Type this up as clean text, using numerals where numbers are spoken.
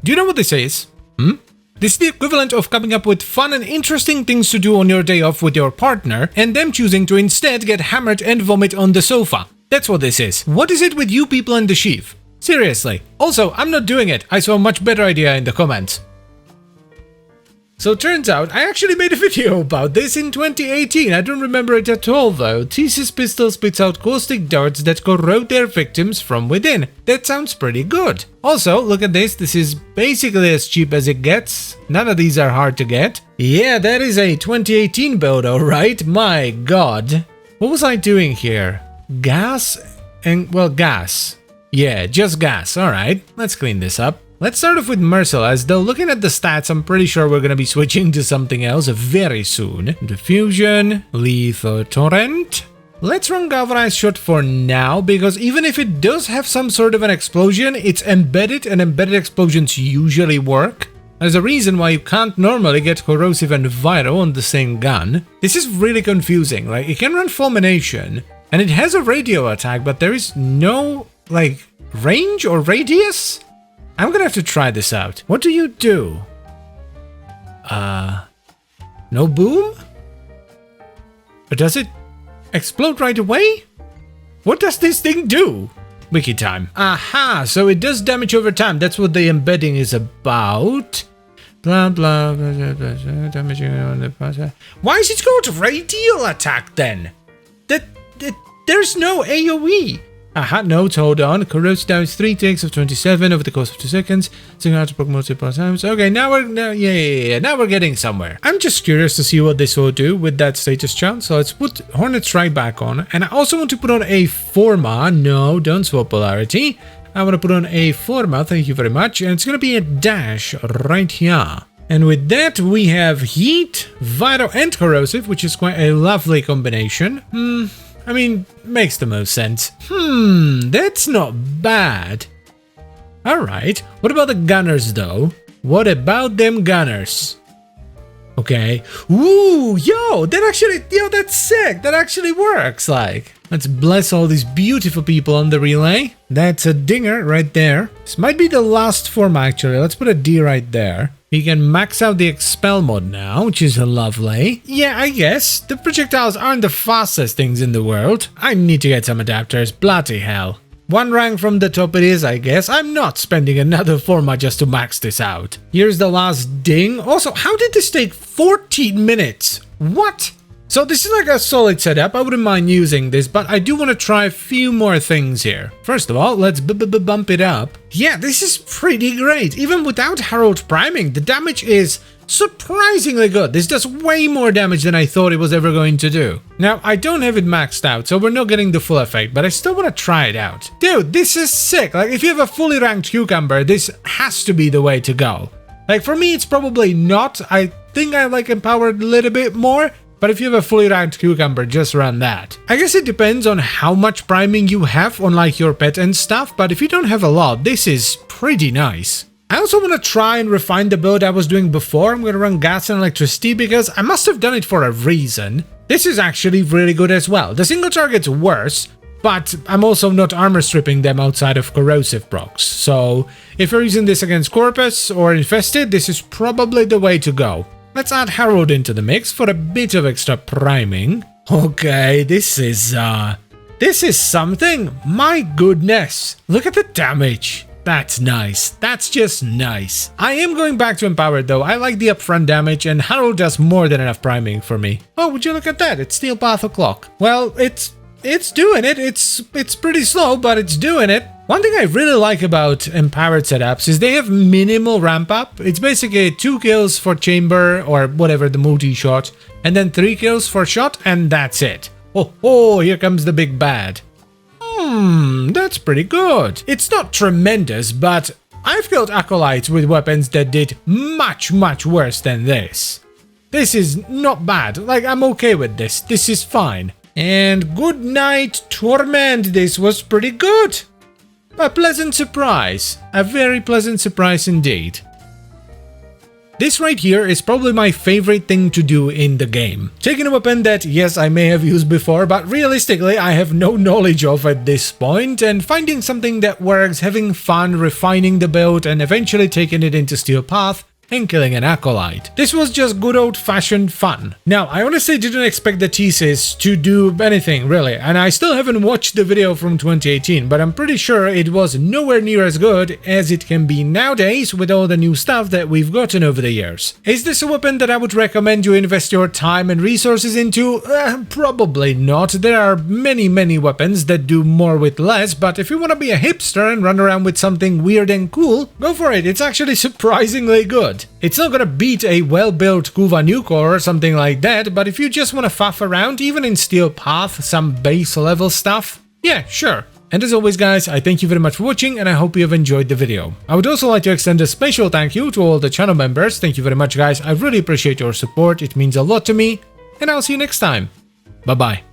Do you know what this is? This is the equivalent of coming up with fun and interesting things to do on your day off with your partner, and them choosing to instead get hammered and vomit on the sofa. That's what this is. What is it with you people and the sheaf? Seriously. Also, I'm not doing it. I saw a much better idea in the comments. So turns out, I actually made a video about this in 2018. I don't remember it at all though. Tysis pistol spits out caustic darts that corrode their victims from within. That sounds pretty good. Also, look at this. This is basically as cheap as it gets. None of these are hard to get. Yeah, that is a 2018 build, alright? My god. What was I doing here? Gas? And, well, gas. Yeah, just gas. Alright, let's clean this up. Let's start off with Merciless, though looking at the stats, I'm pretty sure we're gonna be switching to something else very soon. Diffusion, Lethal Torrent. Let's run Galvanized Shot for now, because even if it does have some sort of an explosion, it's embedded, and embedded explosions usually work. There's a reason why you can't normally get Corrosive and Viral on the same gun. This is really confusing, like, it can run Fulmination, and it has a radio attack, but there is no, like, range or radius? I'm gonna have to try this out. What do you do? No boom? Or does it explode right away? What does this thing do? Wiki time. Aha, so it does damage over time. That's what the embedding is about. Blah, blah, blah, blah, blah, damaging on the... Why is it called radial attack then? There's no AoE. Aha, notes, hold on. Corrodes down 3 takes of 27 over the course of 2 seconds. Single out to proc multiple times. Okay, now we're getting somewhere. I'm just curious to see what this will do with that status chart. So let's put Hornet Strike back on. And I also want to put on a Forma. No, don't swap polarity. I want to put on a Forma, thank you very much. And it's going to be a dash right here. And with that, we have Heat, Vital, and Corrosive, which is quite a lovely combination. I mean, makes the most sense. That's not bad. Alright, what about the gunners though? What about them gunners? Okay. Ooh, that's sick. That actually works, like. Let's bless all these beautiful people on the relay. That's a dinger right there. This might be the last form actually. Let's put a D right there. We can max out the Expel mod now, which is lovely. Yeah, I guess. The projectiles aren't the fastest things in the world. I need to get some adapters, bloody hell. 1 rank from the top it is, I guess. I'm not spending another Forma just to max this out. Here's the last ding. Also, how did this take 14 minutes? What? So this is like a solid setup. I wouldn't mind using this, but I do want to try a few more things here. First of all, let's bump it up. Yeah, this is pretty great. Even without Herald priming, the damage is surprisingly good. This does way more damage than I thought it was ever going to do. Now, I don't have it maxed out, so we're not getting the full effect, but I still want to try it out. Dude, this is sick. Like, if you have a fully ranked Cucumber, this has to be the way to go. Like, for me, it's probably not. I think I like Empowered a little bit more. But if you have a fully ranked Cucumber, just run that. I guess it depends on how much priming you have on like your pet and stuff, but if you don't have a lot, this is pretty nice. I also want to try and refine the build I was doing before. I'm going to run gas and electricity because I must have done it for a reason. This is actually really good as well. The single target's worse, but I'm also not armor stripping them outside of corrosive procs. So if you're using this against Corpus or Infested, this is probably the way to go. Let's add Herald into the mix for a bit of extra priming. Okay, this is something. My goodness. Look at the damage. That's nice. That's just nice. I am going back to Empowered though. I like the upfront damage and Herald does more than enough priming for me. Oh, would you look at that? It's Steel Path O'Clock. Well, it's doing it. It's pretty slow, but it's doing it. One thing I really like about Empowered setups is they have minimal ramp up. It's basically 2 kills for chamber or whatever the multi-shot, and then 3 kills for shot, and that's it. Oh, here comes the big bad. That's pretty good. It's not tremendous, but I've killed Acolytes with weapons that did much worse than this. This is not bad. Like, I'm okay with this. This is fine. And good night, Torment. This was pretty good. A pleasant surprise. A very pleasant surprise indeed. This right here is probably my favorite thing to do in the game. Taking a weapon that, yes, I may have used before, but realistically I have no knowledge of at this point, and finding something that works, having fun, refining the build, and eventually taking it into Steel Path, and killing an acolyte. This was just good old-fashioned fun. Now, I honestly didn't expect the Tysis to do anything, really, and I still haven't watched the video from 2018, but I'm pretty sure it was nowhere near as good as it can be nowadays with all the new stuff that we've gotten over the years. Is this a weapon that I would recommend you invest your time and resources into? Probably not. There are many weapons that do more with less, but if you want to be a hipster and run around with something weird and cool, go for it. It's actually surprisingly good. It's not gonna beat a well-built Kuva Nuke or something like that, but if you just wanna faff around, even in Steel Path, some base level stuff, yeah, sure. And as always guys, I thank you very much for watching and I hope you have enjoyed the video. I would also like to extend a special thank you to all the channel members. Thank you very much guys, I really appreciate your support, it means a lot to me, and I'll see you next time. Bye bye.